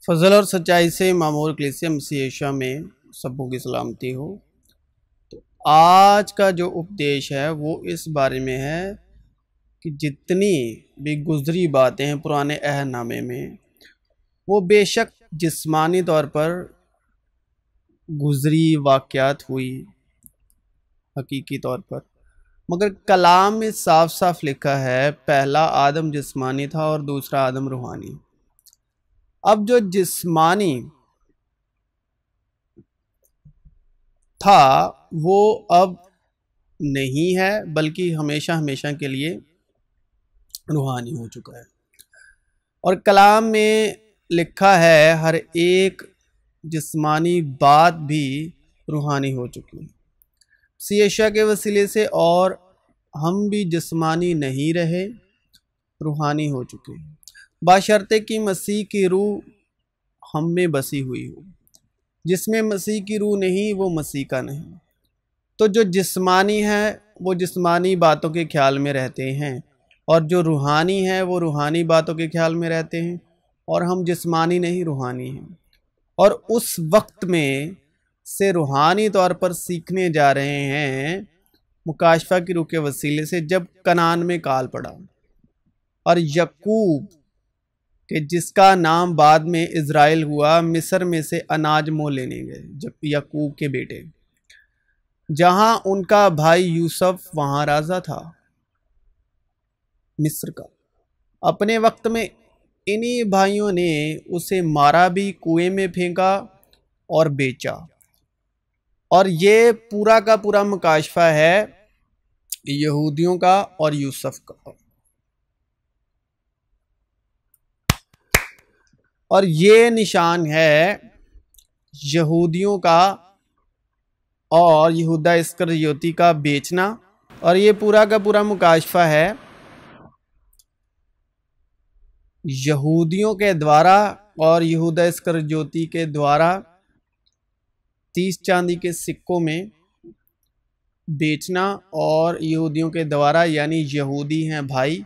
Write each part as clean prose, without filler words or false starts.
फजल और सच्चाई से मामूर कलीसिया मसीह यीशु में सबों की सलामती हो। तो आज का जो उपदेश है वो इस बारे में है कि जितनी भी गुजरी बातें हैं पुराने अहदनामे में, वो बेशक जिस्मानी तौर पर गुजरी वाक़यात हुई हकीकी तौर पर, मगर कलाम में साफ साफ लिखा है पहला आदम जिस्मानी था और दूसरा आदम रूहानी। अब जो जिस्मानी था वो अब नहीं है, बल्कि हमेशा हमेशा के लिए रूहानी हो चुका है। और कलाम में लिखा है हर एक जिस्मानी बात भी रूहानी हो चुकी है यीशु के वसीले से, और हम भी जिस्मानी नहीं रहे, रूहानी हो चुके हैं, बशर्ते कि मसीह की रूह हम में बसी हुई हो। जिसमें मसीह की रूह नहीं वो मसीह का नहीं। तो जो जिस्मानी है वो जिस्मानी बातों के ख्याल में रहते हैं, और जो रूहानी है वो रूहानी बातों के ख्याल में रहते हैं, और हम जिस्मानी नहीं रूहानी हैं। और उस वक्त में से रूहानी तौर पर सीखने जा रहे हैं मुकाशफा की रूह के वसीले से, जब कनान में काल पड़ा और यकूब कि जिसका नाम बाद में इज़राइल हुआ, मिस्र में से अनाज मोल लेने गए, जब यकूब के बेटे, जहां उनका भाई यूसुफ वहां राजा था मिस्र का। अपने वक्त में इन्हीं भाइयों ने उसे मारा भी, कुएं में फेंका और बेचा। और ये पूरा का पूरा मुकाशफा है यहूदियों का और यूसुफ का। और ये निशान है यहूदियों का और यहूदा इस्करियोती का बेचना। और ये पूरा का पूरा मुकाशफा है यहूदियों के द्वारा और यहूदा इस्करियोती के द्वारा 30 चांदी के सिक्कों में बेचना, और यहूदियों के द्वारा, यानी यहूदी हैं भाई।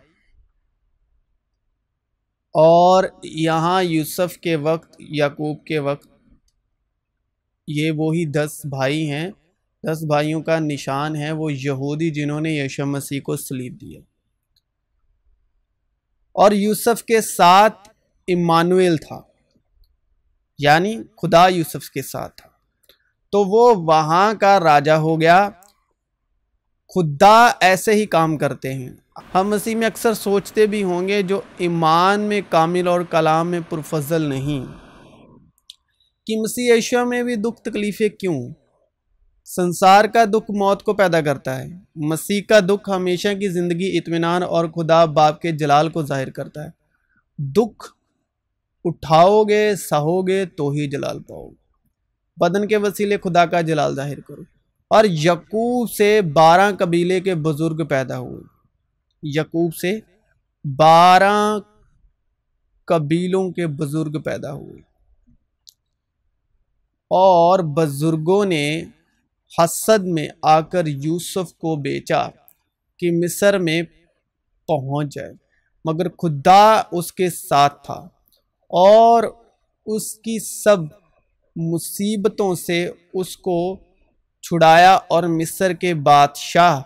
और यहाँ यूसुफ के वक्त, याकूब के वक्त, ये वही 10 भाई हैं। 10 भाइयों का निशान है वो यहूदी जिन्होंने यीशु मसीह को सलीब दिया। और यूसुफ के साथ इम्मानुएल था, यानी खुदा यूसुफ के साथ था, तो वो वहां का राजा हो गया। खुदा ऐसे ही काम करते हैं। हम मसीह में अक्सर सोचते भी होंगे जो ईमान में कामिल और कलाम में पुरफजल नहीं, कि मसीह यीशु में भी दुख तकलीफ़ें क्यों। संसार का दुख मौत को पैदा करता है, मसीह का दुख हमेशा की ज़िंदगी, इत्मीनान और खुदा बाप के जलाल को जाहिर करता है। दुख उठाओगे सहोगे तो ही जलाल पाओगे। बदन के वसीले खुदा का जलाल जाहिर करो। और यकूब से 12 कबीले के बुजुर्ग पैदा हुए। यकूब से 12 कबीलों के बुजुर्ग पैदा हुए, और बुजुर्गों ने हसद में आकर यूसुफ को बेचा कि मिस्र में पहुंच जाए, मगर खुदा उसके साथ था और उसकी सब मुसीबतों से उसको छुड़ाया, और मिस्र के बादशाह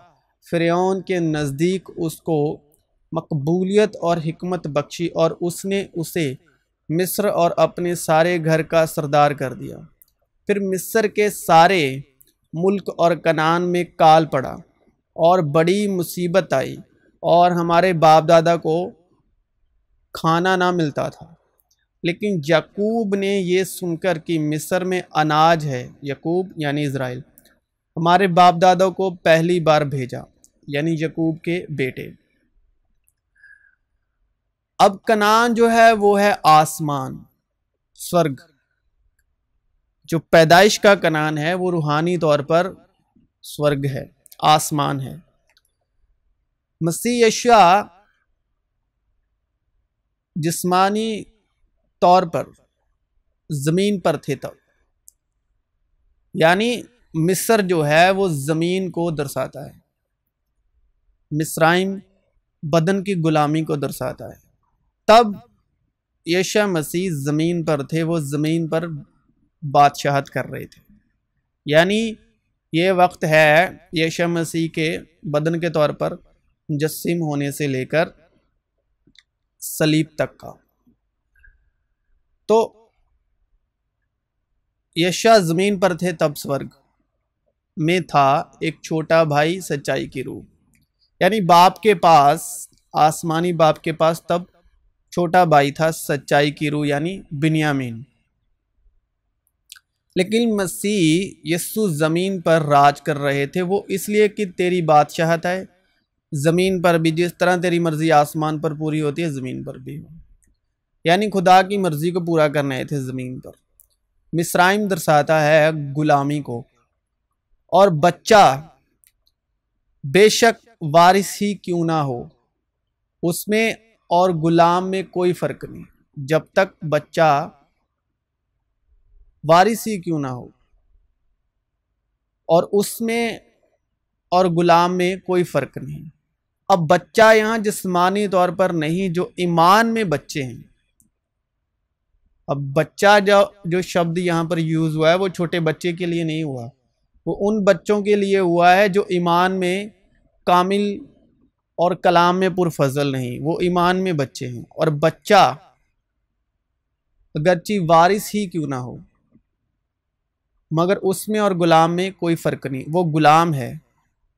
फ़िरौन के नज़दीक उसको मकबूलियत और हिकमत बख्शी, और उसने उसे मिस्र और अपने सारे घर का सरदार कर दिया। फिर मिस्र के सारे मुल्क और कनान में काल पड़ा और बड़ी मुसीबत आई, और हमारे बाप दादा को खाना ना मिलता था। लेकिन याकूब ने ये सुनकर कि मिस्र में अनाज है, याकूब यानी इज़राइल, हमारे बाप दादा को पहली बार भेजा, यानी याकूब के बेटे। अब कनान जो है वो है आसमान, स्वर्ग। जो पैदाइश का कनान है वो रूहानी तौर पर स्वर्ग है, आसमान है। मसीह यीशु जिस्मानी तौर पर जमीन पर थे तब, यानी मिस्र जो है वो जमीन को दर्शाता है, मिस्राइम बदन की गुलामी को दर्शाता है। तब यीशु मसीह ज़मीन पर थे, वो ज़मीन पर बादशाहत कर रहे थे। यानी ये वक्त है यीशु मसीह के बदन के तौर पर मुजस्सिम होने से लेकर सलीब तक का। तो यीशु ज़मीन पर थे तब स्वर्ग में था एक छोटा भाई सच्चाई की रूह, यानी बाप के पास, आसमानी बाप के पास तब छोटा भाई था सच्चाई की रूह यानी बिन्यामीन। लेकिन मसीह यीशु ज़मीन पर राज कर रहे थे, वो इसलिए कि तेरी बादशाहत है ज़मीन पर भी, जिस तरह तेरी मर्जी आसमान पर पूरी होती है ज़मीन पर भी हो। यानी खुदा की मर्जी को पूरा करने आए थे ज़मीन पर। मिस्राइम दर्शाता है गुलामी को, और बच्चा बेशक वारिस ही क्यों ना हो, उसमें और गुलाम में कोई फ़र्क नहीं। जब तक बच्चा वारिस ही क्यों ना हो, और उसमें और गुलाम में कोई फ़र्क नहीं। अब बच्चा यहाँ जिस्मानी तौर पर नहीं, जो ईमान में बच्चे हैं। अब बच्चा जो शब्द यहाँ पर यूज़ हुआ है वो छोटे बच्चे के लिए नहीं हुआ, वो उन बच्चों के लिए हुआ है जो ईमान में कामिल और कलाम में पुरफजल नहीं, वो ईमान में बच्चे हैं। और बच्चा अगरचे वारिस ही क्यों ना हो, मगर उसमें और गुलाम में कोई फ़र्क नहीं, वो गुलाम है।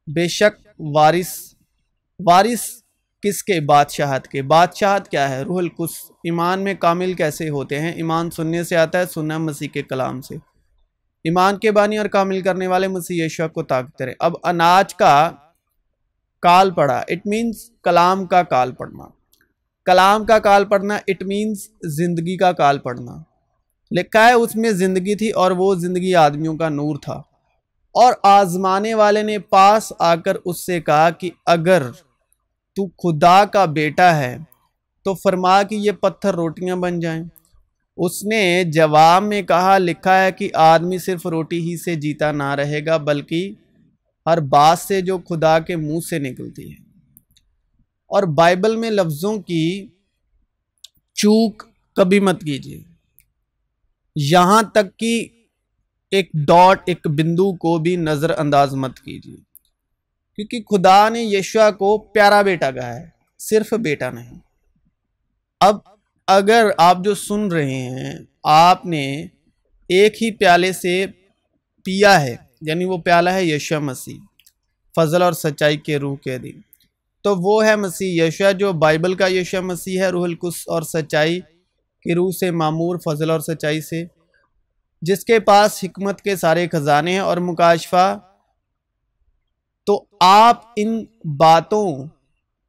बेशक वारिस, वारिस किसके? बादशाहत के। बादशाहत क्या है? रूहुल कुद्स। ईमान में कामिल कैसे होते हैं? ईमान सुनने से आता है, सुनना मसीह के कलाम से। ईमान के बानी और कामिल करने वाले मसीह यीशु को ताकते रहे। अब अनाज का काल पड़ा, इट मीन्स कलाम का काल पड़ना। कलाम का काल पड़ना इट मीन्स जिंदगी का काल पड़ना। लिखा है उसमें जिंदगी थी और वो जिंदगी आदमियों का नूर था। और आजमाने वाले ने पास आकर उससे कहा कि अगर तू खुदा का बेटा है तो फरमा कि ये पत्थर रोटियां बन जाएं। उसने जवाब में कहा, लिखा है कि आदमी सिर्फ रोटी ही से जीता ना रहेगा, बल्कि हर बात से जो खुदा के मुंह से निकलती है। और बाइबल में लफ्ज़ों की चूक कभी मत कीजिए, यहाँ तक कि एक डॉट, एक बिंदु को भी नज़रअंदाज मत कीजिए, क्योंकि खुदा ने यीशु को प्यारा बेटा कहा है, सिर्फ बेटा नहीं। अब अगर आप जो सुन रहे हैं, आपने एक ही प्याले से पिया है, यानी वो प्याला है यीशु मसीह, फजल और सच्चाई के रूह के अधीन, तो वो है मसीह यीशु, जो बाइबल का यीशु मसीह है, रूहुल कुद्स और सच्चाई की रूह से मामूर, फजल और सच्चाई से, जिसके पास हिकमत के सारे खजाने हैं और मुकाशफा। तो आप इन बातों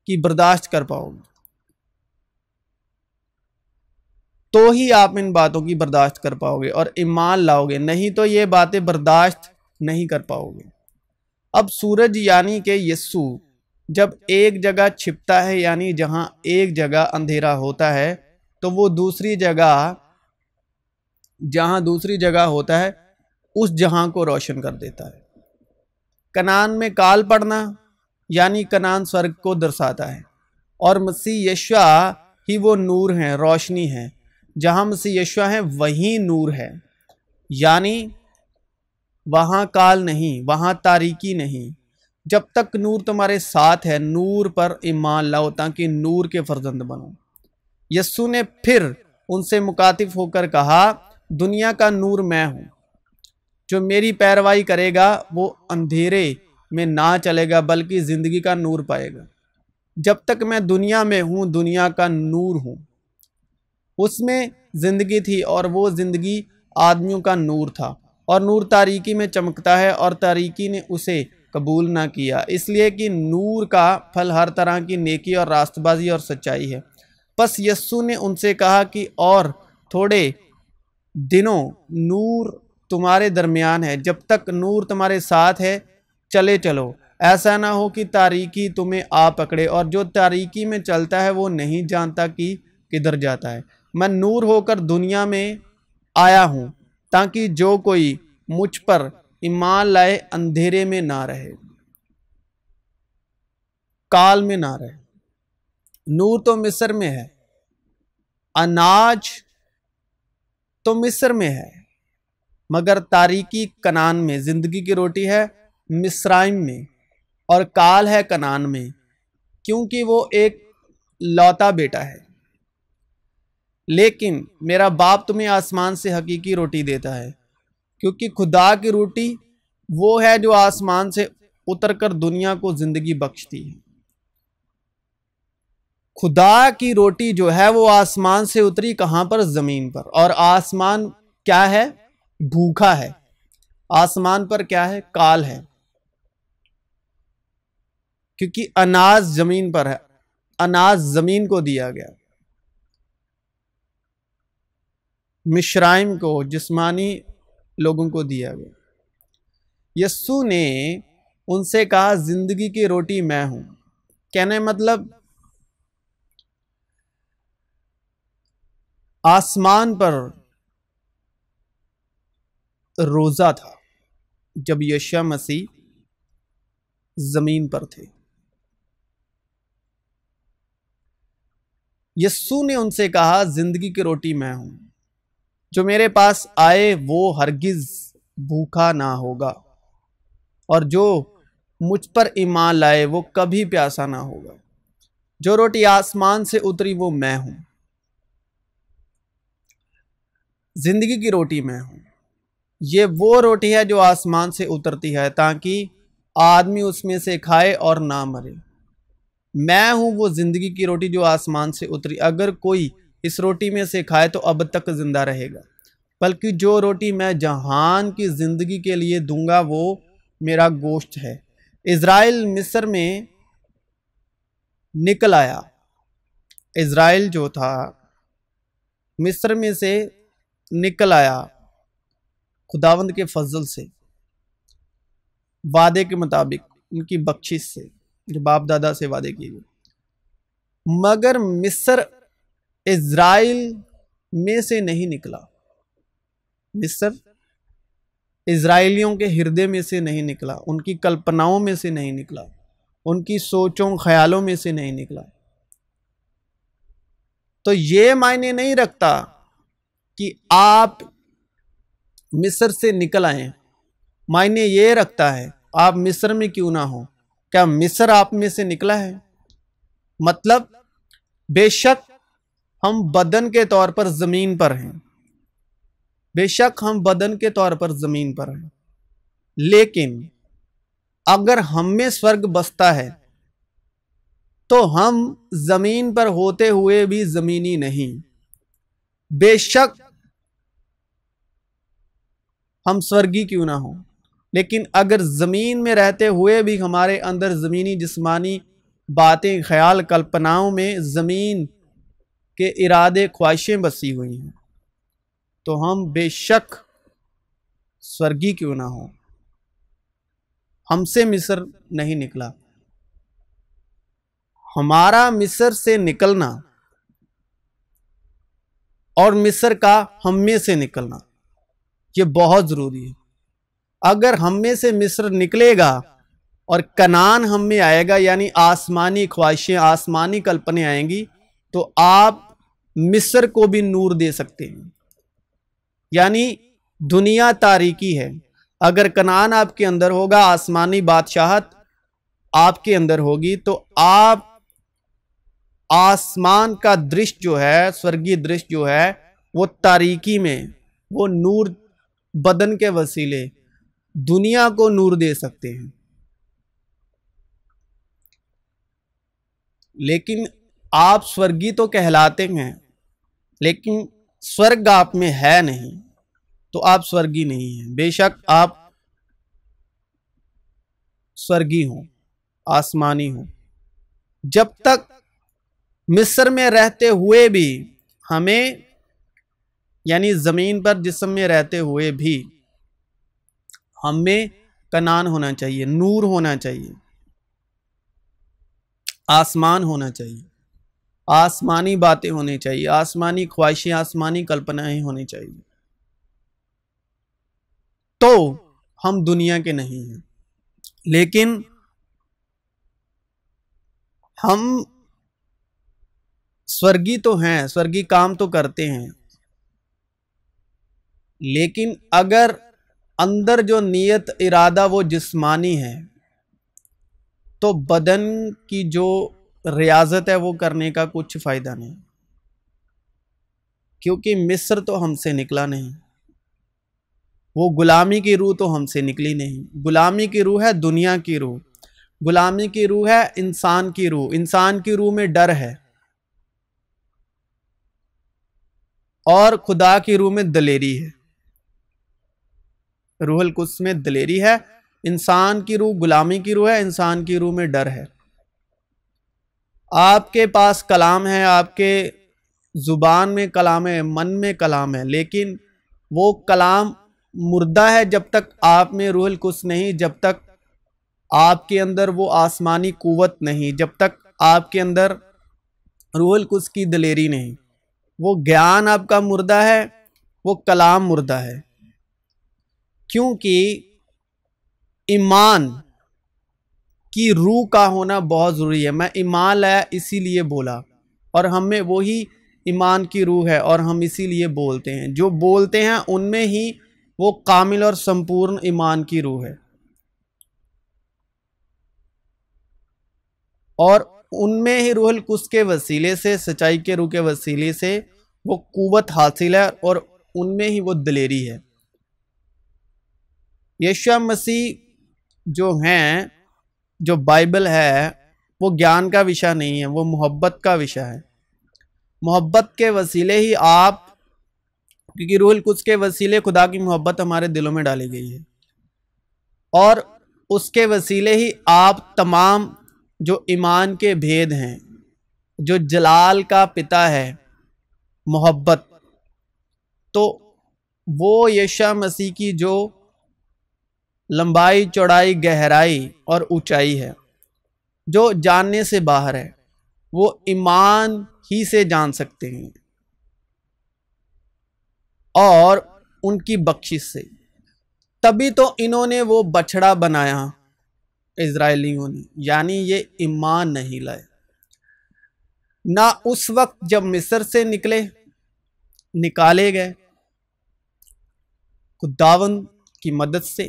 की बर्दाश्त कर पाओगे, तो ही आप इन बातों की बर्दाश्त कर पाओगे और ईमान लाओगे, नहीं तो ये बातें बर्दाश्त नहीं कर पाओगे। अब सूरज यानी कि यीशु जब एक जगह छिपता है, यानी जहां एक जगह अंधेरा होता है, तो वो दूसरी जगह, जहां दूसरी जगह होता है, उस जहां को रोशन कर देता है। कनान में काल पड़ना यानी कनान स्वर्ग को दर्शाता है, और मसीह यीशु ही वो नूर है, रोशनी है। जहां मसीह यीशु है वहीं नूर है, यानी वहां काल नहीं, वहां तारीकी नहीं। जब तक नूर तुम्हारे साथ है, नूर पर ईमान लाओ ताकि नूर के फर्जंद बनो। यीशु ने फिर उनसे मुकातिब होकर कहा, दुनिया का नूर मैं हूं, जो मेरी पैरवाई करेगा वो अंधेरे में ना चलेगा, बल्कि जिंदगी का नूर पाएगा। जब तक मैं दुनिया में हूं, दुनिया का नूर हूं। उसमें जिंदगी थी और वो जिंदगी आदमियों का नूर था, और नूर तारीकी में चमकता है और तारीकी ने उसे कबूल ना किया, इसलिए कि नूर का फल हर तरह की नेकी और रास्तबाजी और सच्चाई है। बस यीशु ने उनसे कहा कि और थोड़े दिनों नूर तुम्हारे दरमियान है, जब तक नूर तुम्हारे साथ है चले चलो, ऐसा ना हो कि तारीकी तुम्हें आ पकड़े, और जो तारीकी में चलता है वो नहीं जानता कि किधर जाता है। मैं नूर होकर दुनिया में आया हूँ ताकि जो कोई मुझ पर ईमान लाए अंधेरे में ना रहे, काल में ना रहे। नूर तो मिस्र में है, अनाज तो मिस्र में है, मगर तारीकी कनान में। जिंदगी की रोटी है मिस्राइम में, और काल है कनान में, क्योंकि वो एक लौता बेटा है। लेकिन मेरा बाप तुम्हें आसमान से हकीकी रोटी देता है, क्योंकि खुदा की रोटी वो है जो आसमान से उतरकर दुनिया को जिंदगी बख्शती है। खुदा की रोटी जो है वो आसमान से उतरी, कहां पर? जमीन पर। और आसमान क्या है? भूखा है। आसमान पर क्या है? काल है, क्योंकि अनाज जमीन पर है, अनाज जमीन को दिया गया। मिस्राइम को, जिस्मानी लोगों को दिया गया। यस्सु ने उनसे कहा, जिंदगी की रोटी मैं हूं। कहने मतलब आसमान पर रोजा था जब यीशु मसीह जमीन पर थे। यस्सु ने उनसे कहा, जिंदगी की रोटी मैं हूं, जो मेरे पास आए वो हरगिज भूखा ना होगा, और जो मुझ पर ईमान लाए वो कभी प्यासा ना होगा। जो रोटी आसमान से उतरी वो मैं हूं। जिंदगी की रोटी मैं हूं। ये वो रोटी है जो आसमान से उतरती है, ताकि आदमी उसमें से खाए और ना मरे। मैं हूं वो जिंदगी की रोटी जो आसमान से उतरी। अगर कोई इस रोटी में से खाए तो अब तक जिंदा रहेगा, बल्कि जो रोटी मैं जहान की जिंदगी के लिए दूंगा वो मेरा गोश्त है। इज़राइल मिस्र में निकल आया। इज़राइल जो था मिस्र में से निकल आया खुदावंद के फजल से, वादे के मुताबिक, उनकी बख्शिश से, जो बाप दादा से वादे किए गए। मगर मिस्र इज़राइल में से नहीं निकला। मिस्र इज़राइलियों के हृदय में से नहीं निकला, उनकी कल्पनाओं में से नहीं निकला, उनकी सोचों ख्यालों में से नहीं निकला। तो ये मायने नहीं रखता कि आप मिस्र से निकल आए, मायने ये रखता है आप मिस्र में क्यों ना हो, क्या मिस्र आप में से निकला है? मतलब बेशक हम बदन के तौर पर जमीन पर हैं, बेशक हम बदन के तौर पर जमीन पर हैं, लेकिन अगर हम में स्वर्ग बसता है तो हम जमीन पर होते हुए भी जमीनी नहीं। बेशक हम स्वर्गीय क्यों ना हो, लेकिन अगर जमीन में रहते हुए भी हमारे अंदर जमीनी जिस्मानी बातें, ख्याल, कल्पनाओं में जमीन के इरादे, ख्वाहिशें बसी हुई हैं, तो हम बेशक स्वर्गीय क्यों ना हो, हमसे मिस्र नहीं निकला। हमारा मिस्र से निकलना और मिस्र का हम में से निकलना ये बहुत जरूरी है। अगर हम में से मिस्र निकलेगा और कनान हम में आएगा, यानी आसमानी ख्वाहिशें, आसमानी कल्पनाएं आएंगी, तो आप मिस्र को भी नूर दे सकते हैं। यानी दुनिया तारीकी है, अगर कनान आपके अंदर होगा, आसमानी बादशाहत आपके अंदर होगी, तो आप आसमान का दृश्य जो है, स्वर्गीय दृश्य जो है, वो तारीकी में वो नूर बदन के वसीले दुनिया को नूर दे सकते हैं। लेकिन आप स्वर्गीय तो कहलाते हैं, लेकिन स्वर्ग आप में है नहीं, तो आप स्वर्गीय नहीं हैं। बेशक आप स्वर्गीय हो, आसमानी हो। जब तक मिस्र में रहते हुए भी हमें, यानी जमीन पर जिस्म में रहते हुए भी हमें कनान होना चाहिए, नूर होना चाहिए, आसमान होना चाहिए, आसमानी बातें होनी चाहिए, आसमानी ख्वाहिशें, आसमानी कल्पनाएं होनी चाहिए, तो हम दुनिया के नहीं हैं। लेकिन हम स्वर्गीय तो हैं, स्वर्गीय काम तो करते हैं, लेकिन अगर अंदर जो नियत इरादा वो जिस्मानी है तो बदन की जो रियाजत है वो करने का कुछ फायदा नहीं, क्योंकि मिस्र तो हमसे निकला नहीं, वो गुलामी की रूह तो हमसे निकली नहीं। गुलामी की रूह है दुनिया की रूह, गुलामी की रूह है इंसान की रूह। इंसान की रूह में डर है और खुदा की रूह में दलेरी है। रूहुल कुद्स में दलेरी है, इंसान की रूह गुलामी की रूह है, इंसान की रूह में डर है। आपके पास कलाम है, आपके जुबान में कलाम है, मन में कलाम है, लेकिन वो कलाम मुर्दा है जब तक आप में रूहुल कुद्स नहीं, जब तक आपके अंदर वो आसमानी कुव्वत नहीं, जब तक आपके अंदर रूहुल कुद्स की दलेरी नहीं। वो ज्ञान आपका मुर्दा है, वो कलाम मुर्दा है, क्योंकि ईमान की रूह का होना बहुत ज़रूरी है। मैं ईमान लाया इसीलिए बोला, और हमें वही ईमान की रूह है और हम इसीलिए बोलते हैं। जो बोलते हैं उनमें ही वो कामिल और संपूर्ण ईमान की रूह है, और उनमें ही रूहुल कुद्स के वसीले से, सच्चाई के रूह के वसीले से वो कुव्वत हासिल है और उनमें ही वो दलेरी है। यीशु मसीह जो हैं, जो बाइबल है, वो ज्ञान का विषय नहीं है, वो मोहब्बत का विषय है। मोहब्बत के वसीले ही आप, क्योंकि रूहुल कुद्स के वसीले खुदा की मोहब्बत हमारे दिलों में डाली गई है, और उसके वसीले ही आप तमाम जो ईमान के भेद हैं, जो जलाल का पिता है मोहब्बत, तो वो यीशु मसीह की जो लंबाई चौड़ाई गहराई और ऊंचाई है, जो जानने से बाहर है, वो ईमान ही से जान सकते हैं और उनकी बख्शिश से। तभी तो इन्होंने वो बछड़ा बनाया इजराइलियों ने, यानी ये ईमान नहीं लाए ना उस वक्त जब मिस्र से निकाले गए खुदावंद की मदद से,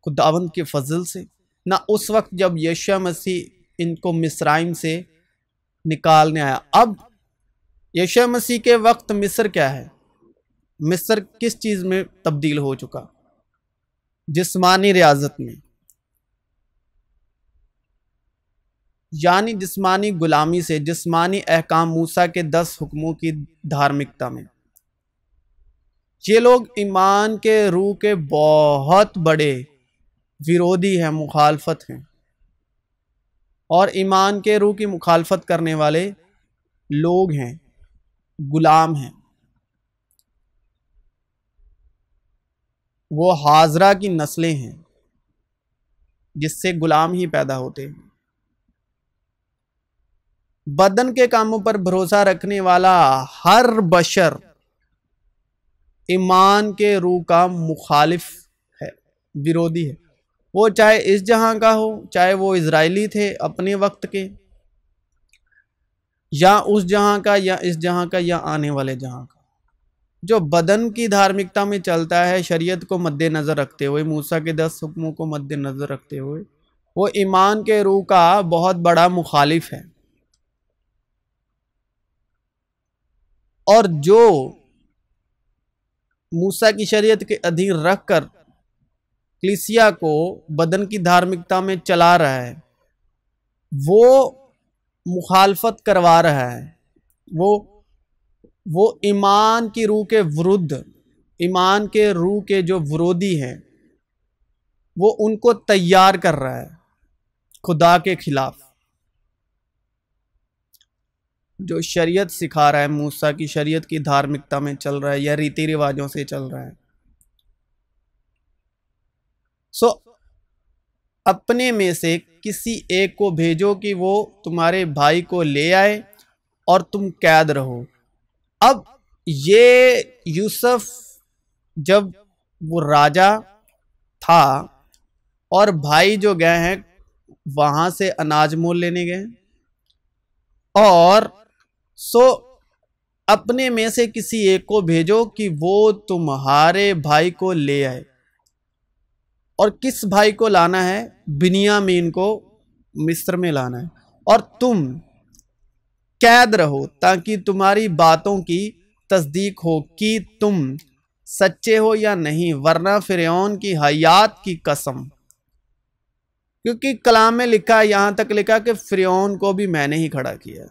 खुदावंद के फजल से, ना उस वक्त जब यीशु मसीह इनको मिस्राइम से निकालने आया। अब यीशु मसीह के वक्त मिस्र क्या है? मिस्र किस चीज़ में तब्दील हो चुका? जिस्मानी रियाजत में, यानी जिस्मानी गुलामी से, जिस्मानी अहकाम मूसा के 10 हुक्मों की धार्मिकता में। ये लोग ईमान के रूह के बहुत बड़े विरोधी हैं, मुखालफत हैं, और ईमान के रूह की मुखालफत करने वाले लोग हैं, गुलाम हैं। वो हाजरा की नस्लें हैं जिससे गुलाम ही पैदा होते हैं। बदन के कामों पर भरोसा रखने वाला हर बशर ईमान के रूह का मुखालिफ है, विरोधी है। वो चाहे इस जहां का हो, चाहे वो इजरायली थे अपने वक्त के, या उस जहां का, या इस जहां का, या आने वाले जहां का। जो बदन की धार्मिकता में चलता है, शरीयत को मद्देनजर रखते हुए, मूसा के 10 हुक्मों को मद्देनजर रखते हुए, वो ईमान के रूह का बहुत बड़ा मुखालिफ है। और जो मूसा की शरीयत के अधीन रखकर कलीसिया को बदन की धार्मिकता में चला रहा है, वो मुखालफत करवा रहा है। वो ईमान की रूह के विरुद्ध, ईमान के रूह के जो विरोधी हैं, वो उनको तैयार कर रहा है खुदा के खिलाफ। जो शरीयत सिखा रहा है, मूसा की शरीयत की धार्मिकता में चल रहा है या रीति रिवाजों से चल रहा है। अपने में से किसी एक को भेजो कि वो तुम्हारे भाई को ले आए और तुम कैद रहो। अब ये यूसुफ जब वो राजा था और भाई जो गए हैं वहां से अनाज मोल लेने गए, और सो अपने में से किसी एक को भेजो कि वो तुम्हारे भाई को ले आए। और किस भाई को लाना है? बिन्यामीन को मिस्र में लाना है। और तुम कैद रहो ताकि तुम्हारी बातों की तस्दीक हो कि तुम सच्चे हो या नहीं, वरना फिरौन की हयात की कसम। क्योंकि कलाम में लिखा, यहां तक लिखा कि फिरौन को भी मैंने ही खड़ा किया।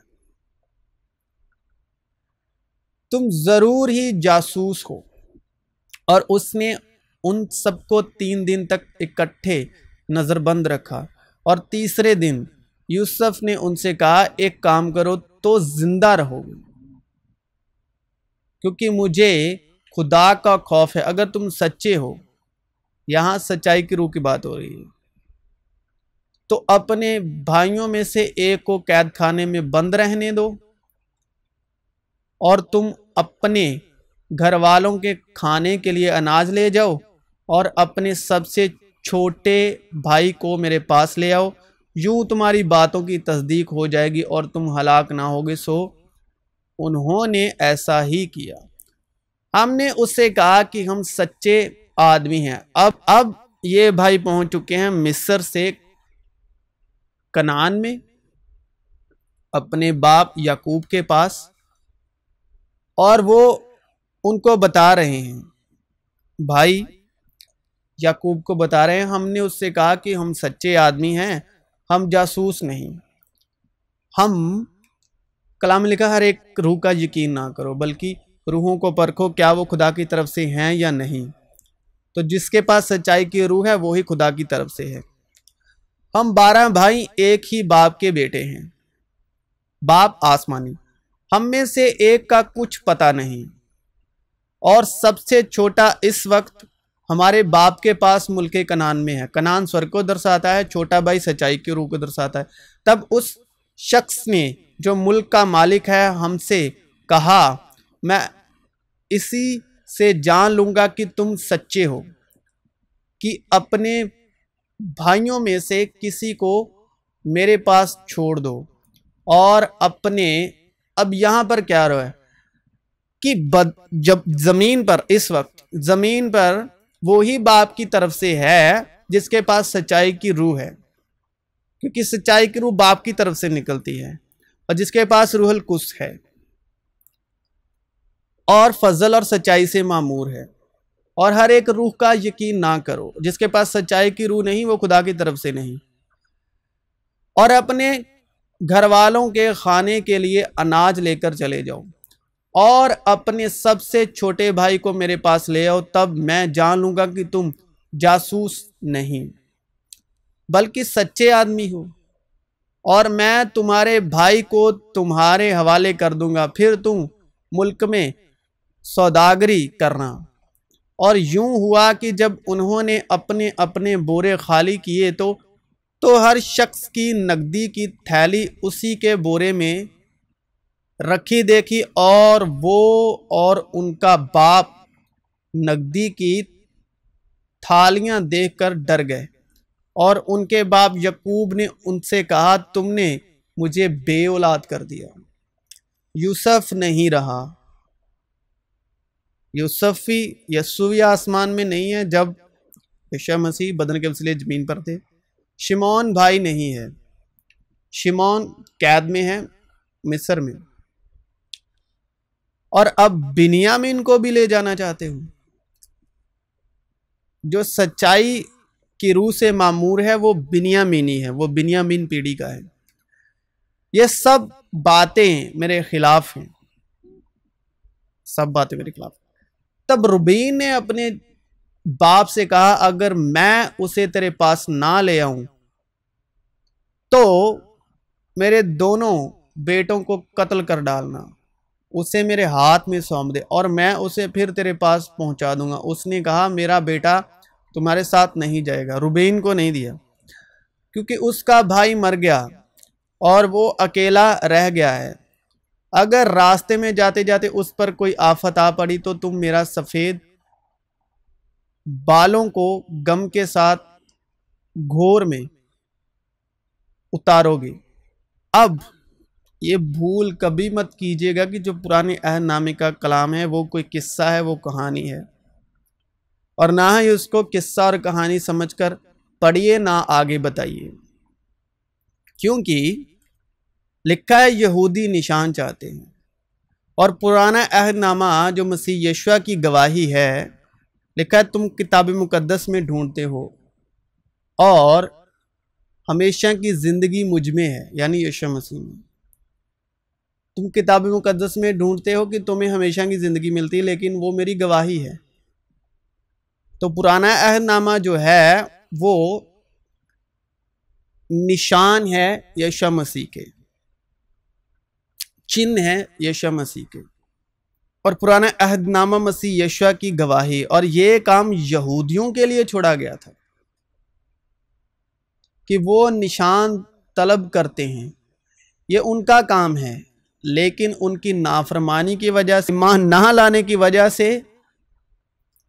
तुम जरूर ही जासूस हो। और उसने उन सबको 3 दिन तक इकट्ठे नजरबंद रखा। और तीसरे दिन यूसुफ ने उनसे कहा, एक काम करो तो जिंदा रहोगे, क्योंकि मुझे खुदा का खौफ है। अगर तुम सच्चे हो, यहां सच्चाई की रूह की बात हो रही है, तो अपने भाइयों में से एक को कैद खाने में बंद रहने दो और तुम अपने घर वालों के खाने के लिए अनाज ले जाओ और अपने सबसे छोटे भाई को मेरे पास ले आओ। यूं तुम्हारी बातों की तस्दीक हो जाएगी और तुम हलाक ना होगे। सो उन्होंने ऐसा ही किया। हमने उससे कहा कि हम सच्चे आदमी हैं। अब ये भाई पहुंच चुके हैं मिस्र से कनान में अपने बाप याकूब के पास, और वो उनको बता रहे हैं, भाई याकूब को बता रहे हैं, हमने उससे कहा कि हम सच्चे आदमी हैं, हम जासूस नहीं। हम कलाम में लिखा, हर एक रूह का यकीन ना करो, बल्कि रूहों को परखो क्या वो खुदा की तरफ से हैं या नहीं। तो जिसके पास सच्चाई की रूह है वो ही खुदा की तरफ से है। हम 12 भाई एक ही बाप के बेटे हैं, बाप आसमानी। हम में से एक का कुछ पता नहीं, और सबसे छोटा इस वक्त हमारे बाप के पास मुल्के कनान में है। कनान स्वर्ग को दर्शाता है, छोटा भाई सच्चाई की रूह को दर्शाता है। तब उस शख्स ने जो मुल्क का मालिक है हमसे कहा, मैं इसी से जान लूंगा कि तुम सच्चे हो, कि अपने भाइयों में से किसी को मेरे पास छोड़ दो और अपने, अब यहां पर क्या रहा है कि जब जमीन पर, इस वक्त जमीन पर वो ही बाप की तरफ से है जिसके पास सच्चाई की रूह है, क्योंकि सच्चाई की रूह बाप की तरफ से निकलती है, और जिसके पास रूहुल कुद्स है और फजल और सच्चाई से मामूर है। और हर एक रूह का यकीन ना करो, जिसके पास सच्चाई की रूह नहीं वो खुदा की तरफ से नहीं। और अपने घर वालों के खाने के लिए अनाज लेकर चले जाओ और अपने सबसे छोटे भाई को मेरे पास ले आओ, तब मैं जान लूंगा कि तुम जासूस नहीं बल्कि सच्चे आदमी हो, और मैं तुम्हारे भाई को तुम्हारे हवाले कर दूंगा। फिर तुम मुल्क में सौदागरी करना। और यूं हुआ कि जब उन्होंने अपने अपने बोरे खाली किए तो हर शख्स की नकदी की थैली उसी के बोरे में रखी देखी, और वो और उनका बाप नकदी की थालियां देखकर डर गए। और उनके बाप याकूब ने उनसे कहा, तुमने मुझे बेऔलाद कर दिया। यूसुफ नहीं रहा। यूसुफी यस्सुवी आसमान में नहीं है जब यीशु मसीह बदन के वसीले जमीन पर थे। शिमोन भाई नहीं है, शिमोन कैद में है मिस्र में। और अब बिन्यामीन को भी ले जाना चाहते हो, जो सच्चाई की रूह से मामूर है वो बिन्यामीनी है, वो बिन्यामीन पीढ़ी का है। ये सब बातें मेरे खिलाफ हैं, सब बातें मेरे खिलाफ। तब रुबीन ने अपने बाप से कहा, अगर मैं उसे तेरे पास ना ले आऊं तो मेरे दोनों बेटों को कत्ल कर डालना, उसे मेरे हाथ में सौंप दे और मैं उसे फिर तेरे पास पहुंचा दूंगा। उसने कहा, मेरा बेटा तुम्हारे साथ नहीं जाएगा। रुबीन को नहीं दिया क्योंकि उसका भाई मर गया और वो अकेला रह गया है। अगर रास्ते में जाते जाते उस पर कोई आफत आ पड़ी तो तुम मेरा सफेद बालों को गम के साथ घोर में उतारोगे। अब ये भूल कभी मत कीजिएगा कि जो पुराने अहदनामे का कलाम है वो कोई किस्सा है, वो कहानी है, और ना ही उसको किस्सा और कहानी समझकर पढ़िए, ना आगे बताइए। क्योंकि लिखा है यहूदी निशान चाहते हैं, और पुराना अहदनामा जो मसीह यीशु की गवाही है, लिखा है तुम किताब मुकद्दस में ढूंढते हो और हमेशा की जिंदगी मुझ में है, यानी यीशु मसीह में। तुम किताब मुकद्दस में ढूंढते हो कि तुम्हें हमेशा की जिंदगी मिलती है, लेकिन वो मेरी गवाही है। तो पुराना अहदनामा जो है वो निशान है यीशु मसीह के, चिन्ह है यीशु मसीह के, और पुराना अहदनामा मसीह यीशु की गवाही। और ये काम यहूदियों के लिए छोड़ा गया था कि वो निशान तलब करते हैं, ये उनका काम है, लेकिन उनकी नाफरमानी की वजह से, ईमान ना लाने की वजह से,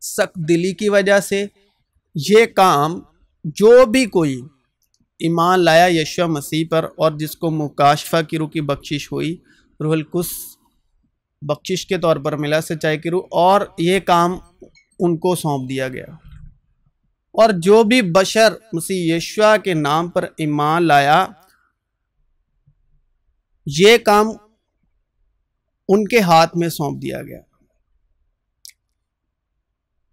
सख्त दिली की वजह से, ये काम जो भी कोई ईमान लाया यीशु मसीह पर और जिसको मुकाशफा की रूह की बख्शिश हुई, रूहुल कुद्स बख्शिश के तौर पर मिला, सच्चाई की रूह, और ये काम उनको सौंप दिया गया। और जो भी बशर मसीह यीशु के नाम पर ईमान लाया, ये काम उनके हाथ में सौंप दिया गया,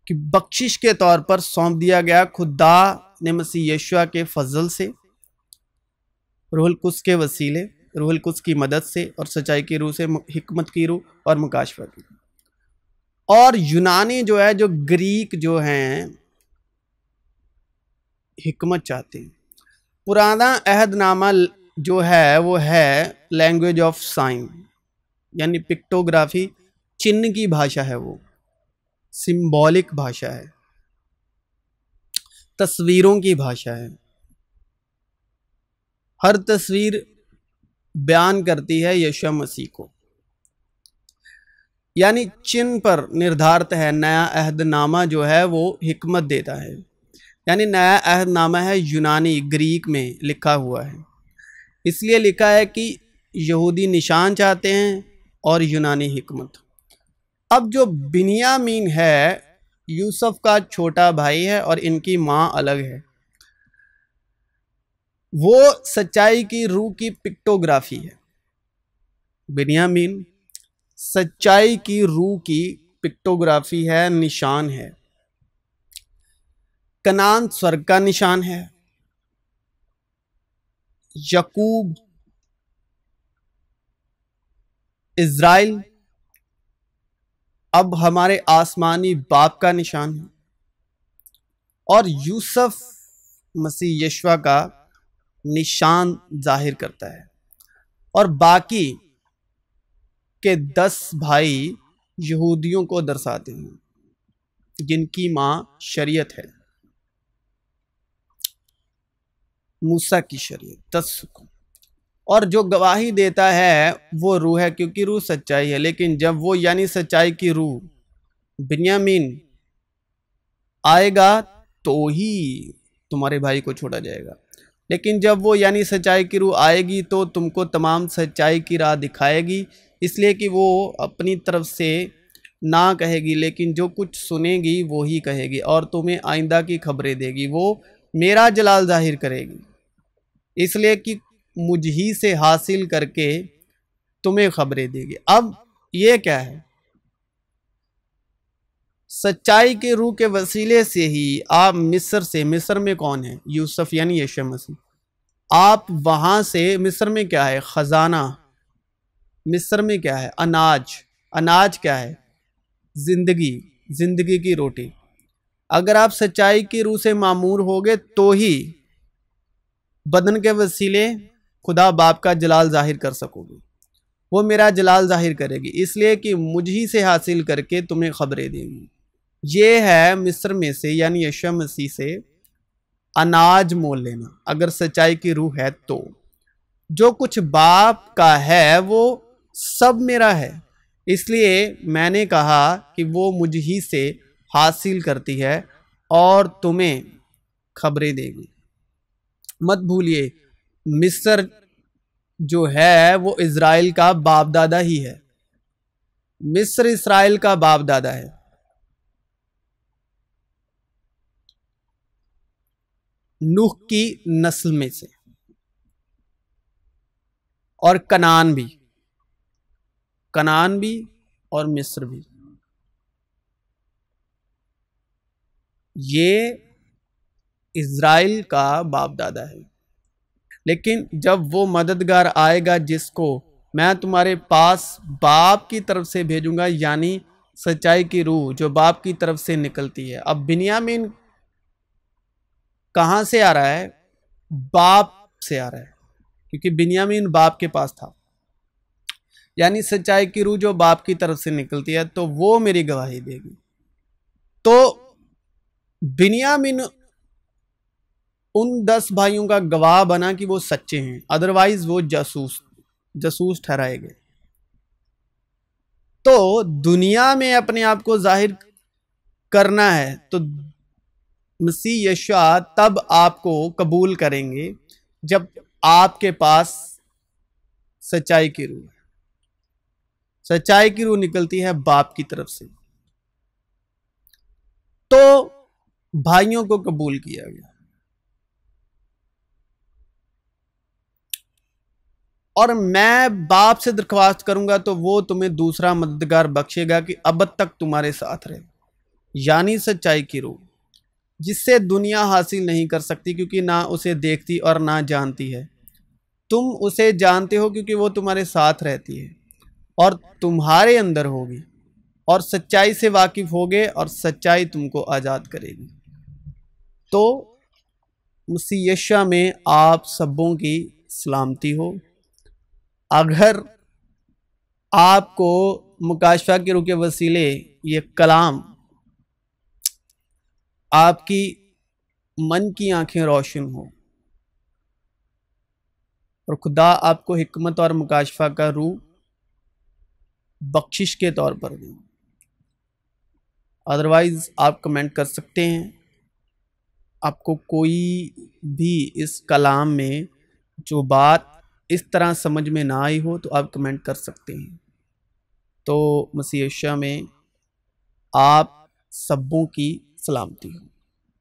कि बख्शिश के तौर पर सौंप दिया गया। खुदा ने मसीह यीशु के फजल से, रूहुल कुद्स के वसीले, रूहुल कुद्स की मदद से, और सच्चाई की रूह से, हिकमत की रूह और मुकाशफा की रूह। और यूनानी जो है, जो ग्रीक जो हैं, हिकमत चाहते हैं। पुराना अहदनामा जो है वो है लैंग्वेज ऑफ साइन, यानी पिक्टोग्राफी, चिन्ह की भाषा है, वो सिंबॉलिक भाषा है, तस्वीरों की भाषा है। हर तस्वीर बयान करती है यीशु मसीह को, यानी चिन्ह पर निर्धारित है। नया अहदनामा जो है वो हिकमत देता है, यानी नया अहदनामा है यूनानी, ग्रीक में लिखा हुआ है। इसलिए लिखा है कि यहूदी निशान चाहते हैं और यूनानी हिकमत। अब जो बिन्यामीन है, यूसुफ का छोटा भाई है और इनकी माँ अलग है, वो सच्चाई की रूह की पिक्टोग्राफी है। बिन्यामीन सच्चाई की रूह की पिक्टोग्राफी है, निशान है। कनान स्वर्ग का निशान है, यकूब इज़राइल अब हमारे आसमानी बाप का निशान है, और यूसुफ मसीह यीशु का निशान जाहिर करता है। और बाकी के 10 भाई यहूदियों को दर्शाते हैं, जिनकी मां शरीयत है, मूसा की शरीयत, 10 हुक्म। और जो गवाही देता है वो रूह है, क्योंकि रूह सच्चाई है। लेकिन जब वो यानी सच्चाई की रूह बिन्यामीन आएगा तो ही तुम्हारे भाई को छोड़ा जाएगा। लेकिन जब वो यानी सच्चाई की रूह आएगी तो तुमको तमाम सच्चाई की राह दिखाएगी, इसलिए कि वो अपनी तरफ से ना कहेगी, लेकिन जो कुछ सुनेगी वो ही कहेगी, और तुम्हें आइंदा की खबरें देगी। वो मेरा जलाल जाहिर करेगी, इसलिए कि मुझ ही से हासिल करके तुम्हें खबरें देगी। अब ये क्या है? सच्चाई के रूह के वसीले से ही आप मिस्र से, मिस्र में कौन है? यूसुफ यानी यीशु मसीह। आप वहां से, मिस्र में क्या है? खजाना। मिस्र में क्या है? अनाज। अनाज क्या है? जिंदगी, जिंदगी की रोटी। अगर आप सच्चाई की रूह से मामूर होगे तो ही बदन के वसीले खुदा बाप का जलाल जाहिर कर सकोगे। वो मेरा जलाल जाहिर करेगी, इसलिए कि मुझ ही से हासिल करके तुम्हें खबरें देंगी। ये है मिस्र में से यानी यीशु मसीह से अनाज मोल लेना, अगर सच्चाई की रूह है तो। जो कुछ बाप का है वो सब मेरा है, इसलिए मैंने कहा कि वो मुझ ही से हासिल करती है और तुम्हें खबरें देगी। मत भूलिए, मिस्र जो है वो इज़राइल का बाप दादा ही है। मिस्र इस्राइल का बाप दादा है। नूह की नस्ल में से, और कनान भी और मिस्र भी, ये इज़राइल का बाप दादा है। लेकिन जब वो मददगार आएगा जिसको मैं तुम्हारे पास बाप की तरफ से भेजूंगा, यानी सच्चाई की रूह जो बाप की तरफ से निकलती है। अब बिन्यामीन कहां से आ रहा है? बाप से आ रहा है, क्योंकि बिन्यामीन बाप के पास था। यानी सच्चाई की रूह जो बाप की तरफ से निकलती है, तो वो मेरी गवाही देगी। तो बिन्यामीन उन 10 भाइयों का गवाह बना कि वो सच्चे हैं, अदरवाइज वो जासूस ठहराए गए। तो दुनिया में अपने आप को जाहिर करना है तो मसीह यीशु तब आपको कबूल करेंगे जब आपके पास सच्चाई की रूह है। सच्चाई की रूह निकलती है बाप की तरफ से। तो भाइयों को कबूल किया गया, और मैं बाप से दरख्वास्त करूंगा तो वो तुम्हें दूसरा मददगार बख्शेगा कि अब तक तुम्हारे साथ रहे, यानी सच्चाई की रूह, जिससे दुनिया हासिल नहीं कर सकती क्योंकि ना उसे देखती और ना जानती है। तुम उसे जानते हो क्योंकि वो तुम्हारे साथ रहती है और तुम्हारे अंदर होगी, और सच्चाई से वाकिफ होगे और सच्चाई तुमको आज़ाद करेगी। तो मसीह यीशु में आप सबों की सलामती हो। अगर आपको मुकाशफा के रूह के वसीले ये कलाम आपकी मन की आंखें रोशन हो और खुदा आपको हिकमत और मुकाशफा का रूह बख्शिश के तौर पर दें, अदरवाइज आप कमेंट कर सकते हैं। आपको कोई भी इस कलाम में जो बात इस तरह समझ में ना आई हो तो आप कमेंट कर सकते हैं। तो मसीह यीशु में आप सबों की सलामती हो।